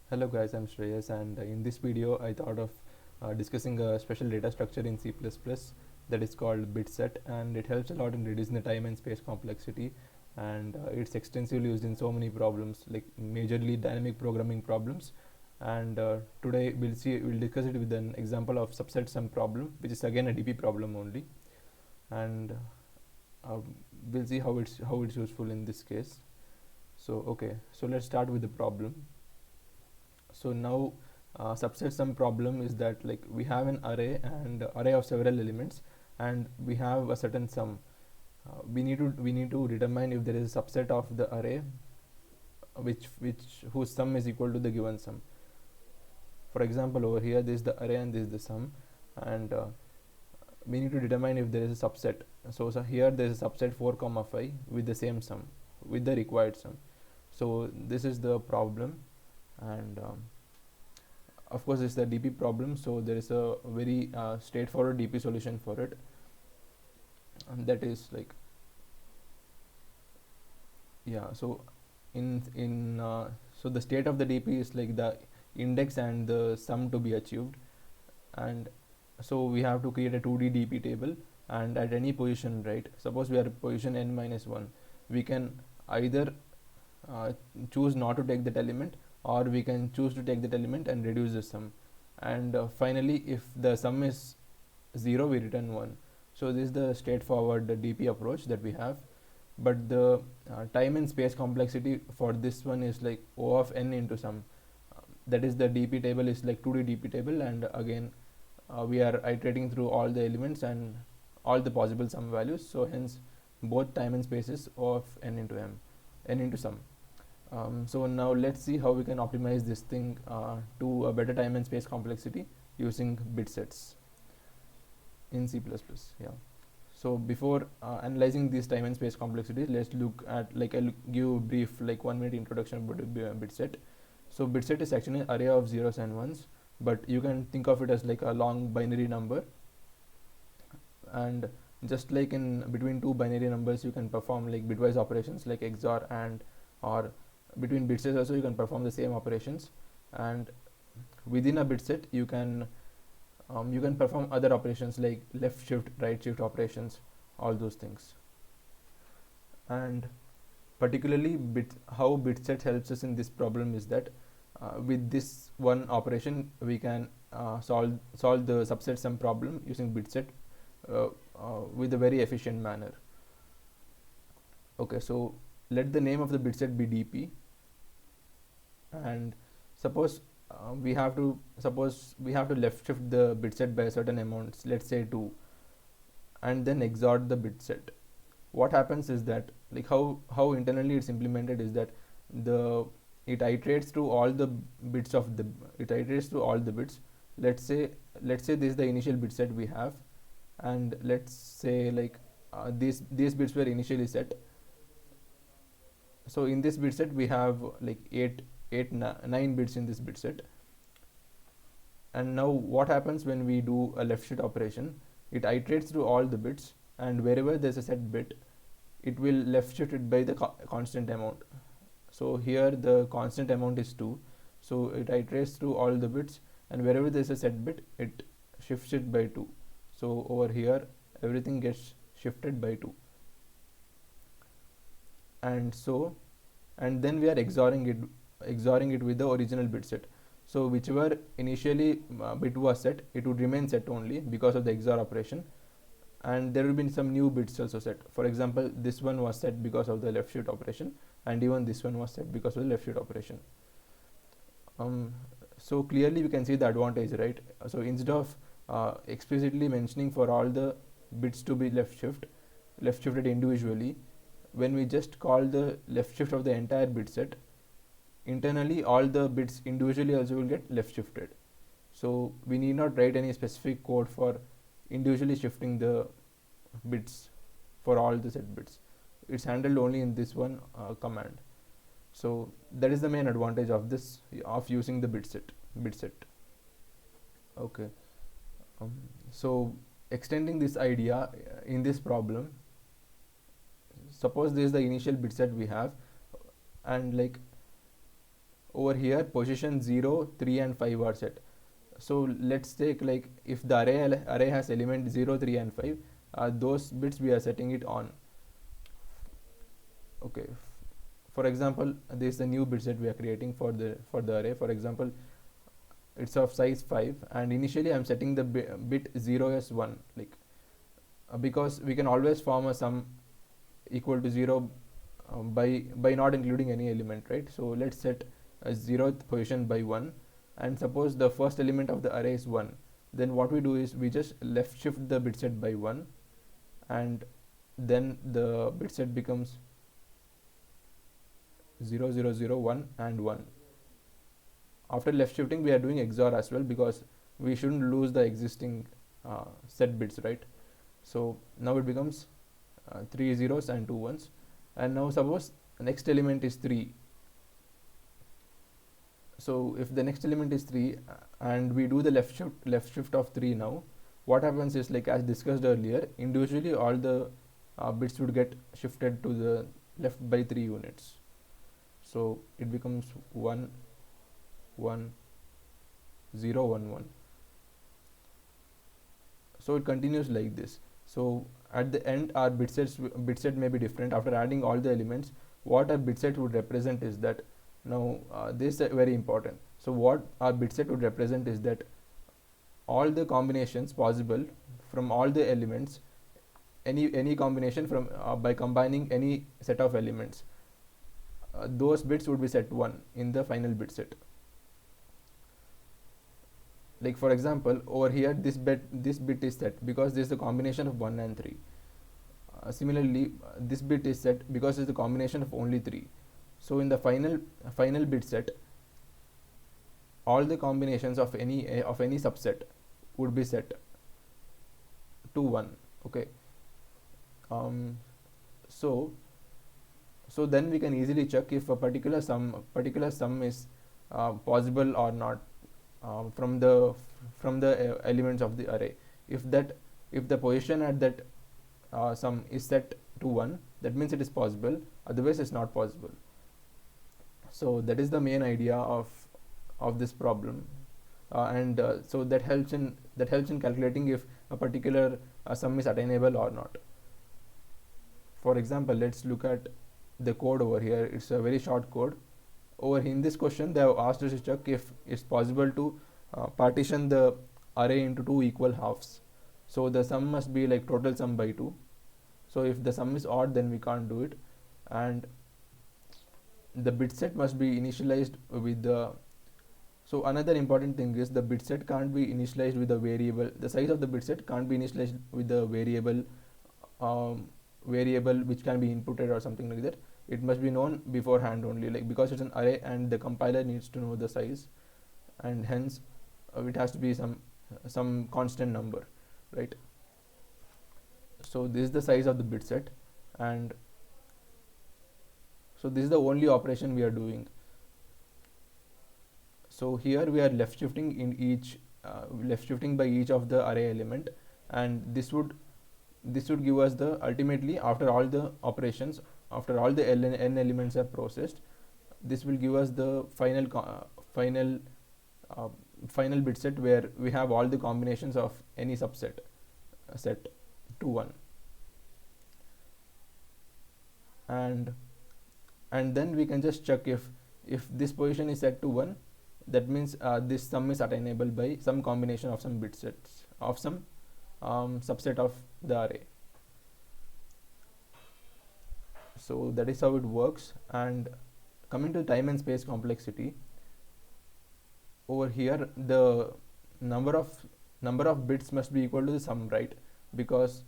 Hello guys, I'm Shreyas, and in this video I thought of discussing a special data structure in C++ that is called bitset, and it helps a lot in reducing the time and space complexity, and it's extensively used in so many problems, like majorly dynamic programming problems. And today we'll discuss it with an example of subset sum problem, which is again a DP problem only, and uh, we'll see how it's useful in this case. So okay, so let's start with the problem. So now subset sum problem is that, like, we have an array of several elements, and we have a certain sum. We need to determine if there is a subset of the array which whose sum is equal to the given sum. For example, over here this is the array and this is the sum, and we need to determine if there is a subset. So here there is a subset 4 comma 5 with the same sum, with the required sum. So this is the problem, and of course it's the DP problem, so there is a very straightforward DP solution for it, and that is like, yeah, so so the state of the DP is like the index and the sum to be achieved. And so we have to create a 2D DP table, and at any position, right, suppose we are at position n minus 1, we can either choose not to take that element, or we can choose to take that element and reduce the sum. And finally, if the sum is 0, we return 1. So this is the straightforward DP approach that we have. But the time and space complexity for this one is like O of n into sum. That is, the DP table is like 2D DP table, and again we are iterating through all the elements and all the possible sum values. So hence both time and space is O of n into sum. So now let's see how we can optimize this thing to a better time and space complexity using bit sets in C++. Yeah. So before analyzing these time and space complexities, let's look at, like, I'll give a brief, like, 1 minute introduction about a bit set. So bit set is actually an array of zeros and ones, but you can think of it as like a long binary number. And just like in between two binary numbers, you can perform like bitwise operations like XOR, and or between bit sets also you can perform the same operations. And within a bit set you can perform other operations like left shift, right shift operations, all those things. And particularly how bitset helps us in this problem is that with this one operation we can solve the subset sum problem using bitset with a very efficient manner. Okay, so let the name of the bitset be DP, and suppose we have to left shift the bitset by a certain amount, let's say 2, and then XOR the bitset. What happens is that, like, how internally it's implemented is that it iterates through all the bits let's say this is the initial bit set we have, and let's say, like, these bits were initially set. So in this bit set we have like 9 bits in this bit set. And now what happens when we do a left shift operation? It iterates through all the bits, and wherever there's a set bit, it will left shift it by the constant amount. So here the constant amount is 2, so it iterates through all the bits, and wherever there's a set bit, it shifts it by 2. So over here everything gets shifted by 2, and then we are XORing it with the original bit set. So whichever initially bit was set, it would remain set only because of the XOR operation, and there will be some new bits also set. For example, this one was set because of the left shift operation, and even this one was set because of the left shift operation. So clearly we can see the advantage, right? So instead of explicitly mentioning for all the bits to be left shifted individually, when we just call the left shift of the entire bit set, internally all the bits individually also will get left shifted. So we need not write any specific code for individually shifting the bits for all the set bits. It's handled only in this one command. So that is the main advantage of using the bit set. Okay. So extending this idea in this problem, suppose this is the initial bit set we have, and like over here position 0, 3 and 5 are set. So let's take, like, if the array has element 0, 3 and 5, those bits we are setting it on. Okay, for example, this is the new bit set we are creating for the array. For example, it's of size 5, and initially I'm setting the bit 0 as 1, like because we can always form a sum equal to 0 by not including any element, right? So let's set a 0th position by 1, and suppose the first element of the array is 1. Then what we do is we just left shift the bit set by 1, and then the bit set becomes 0, 0, 0, 1 and 1. After left shifting, we are doing XOR as well, because we shouldn't lose the existing set bits, right? So now it becomes 3 zeros and 2 ones. And now suppose the next element is 3. So if the next element is 3 and we do the left shift of 3, now what happens is, like as discussed earlier, individually all the bits would get shifted to the left by 3 units. So it becomes 1, 1, 0, 1, 1. So it continues like this. So at the end, our bit set may be different. After adding all the elements, what a bit set would represent is that, now this is very important. So what our bit set would represent is that all the combinations possible from all the elements, any combination from by combining any set of elements, those bits would be set 1 in the final bit set. Like for example, over here this bit is set because this is the combination of 1 and 3. Similarly, this bit is set because it's the combination of only 3. So in the final bit set, all the combinations of any subset would be set to 1. Okay. So then we can easily check if a particular sum is possible or not from the elements of the array. If the position at that sum is set to 1, that means it is possible, otherwise it's not possible. So that is the main idea of this problem, and so that helps in calculating if a particular sum is attainable or not. For example, let's look at the code over here. It's a very short code. Over in this question, they have asked us to check if it's possible to partition the array into 2 equal halves. So the sum must be like total sum by 2. So if the sum is odd, then we can't do it, and the bit set must be initialized with the. So another important thing is the bit set can't be initialized with a variable. The size of the bit set can't be initialized with the variable which can be inputted or something like that. It must be known beforehand only, like because it's an array and the compiler needs to know the size, and hence it has to be some constant number, right? So this is the size of the bit set, and so this is the only operation we are doing. So here we are left shifting by each of the array element, and this would give us the ultimately, after all the operations, after all the n elements are processed, this will give us the final bit set where we have all the combinations of any subset set to 1, and then we can just check if this position is set to 1, that means this sum is attainable by some combination of some bit sets of some subset of the array. So that is how it works. And coming to time and space complexity, over here the number of bits must be equal to the sum, right? Because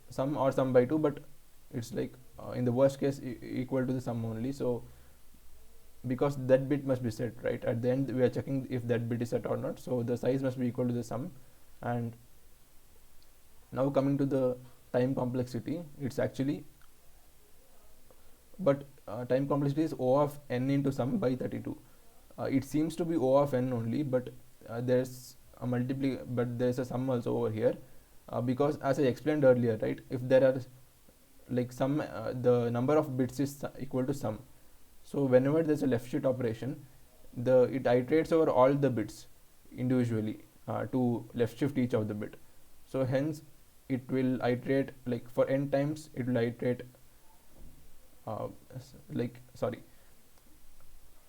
sum or sum by 2, but it's like in the worst case equal to the sum only. So because that bit must be set, right? At the end we are checking if that bit is set or not, so the size must be equal to the sum. And now coming to the time complexity, it's actually, but time complexity is O of n into sum by 32. It seems to be O of n only, but there's a sum also over here, because as I explained earlier, right, if there are like the number of bits is equal to sum, So whenever there's a left shift operation, it iterates over all the bits individually to left shift each of the bit. So hence it will iterate, like for n times it will iterate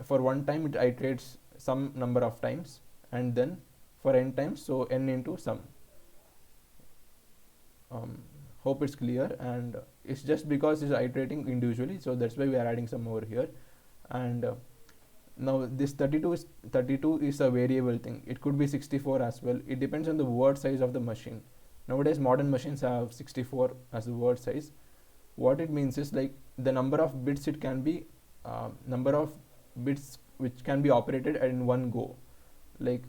for one time it iterates some number of times, and then for n times, so n into some. Hope it's clear, and it's just because it's iterating individually, so that's why we are adding some over here. And now this 32 is a variable thing. It could be 64 as well. It depends on the word size of the machine. Nowadays modern machines have 64 as the word size. What it means is, like, the number of bits it can be, number of bits which can be operated in one go. Like,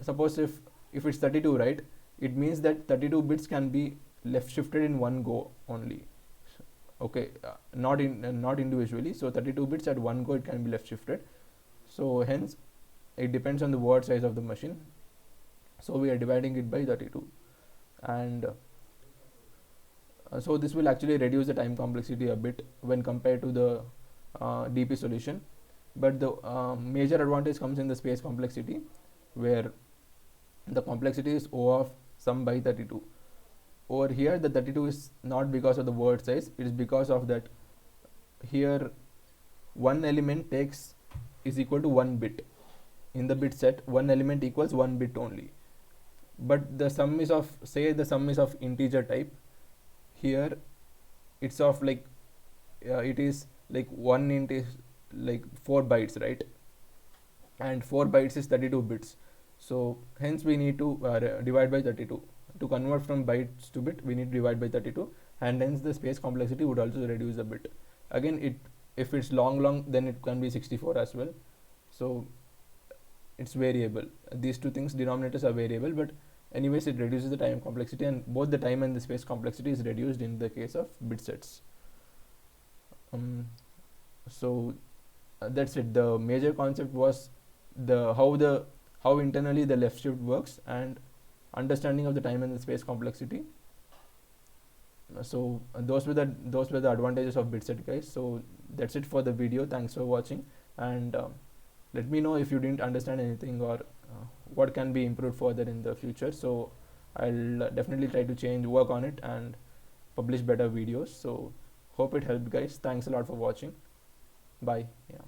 suppose if it's 32, right, it means that 32 bits can be left shifted in one go only. Okay, not individually. So 32 bits at one go it can be left shifted. So hence it depends on the word size of the machine, so we are dividing it by 32. And so this will actually reduce the time complexity a bit when compared to the DP solution. But the major advantage comes in the space complexity, where the complexity is O of sum by 32. Over here the 32 is not because of the word size, it is because of that here one element is equal to 1 bit. In the bit set, one element equals 1 bit only. But the sum is of, say the sum is of integer type, here it's of like it is like 1 int is like 4 bytes, right? And 4 bytes is 32 bits. So hence we need to divide by 32. To convert from bytes to bit, we need to divide by 32, and hence the space complexity would also reduce a bit. Again, if it's long, then it can be 64 as well. So it's variable. These two things, denominators are variable, but anyways it reduces the time complexity, and both the time and the space complexity is reduced in the case of bit sets. So that's it. The major concept was how internally the left shift works, and understanding of the time and the space complexity. So those were the advantages of bitset, guys. So that's it for the video. Thanks for watching, and let me know if you didn't understand anything, or what can be improved further in the future. So I'll definitely try to work on it and publish better videos. So hope it helped, guys. Thanks a lot for watching. Bye. Yeah.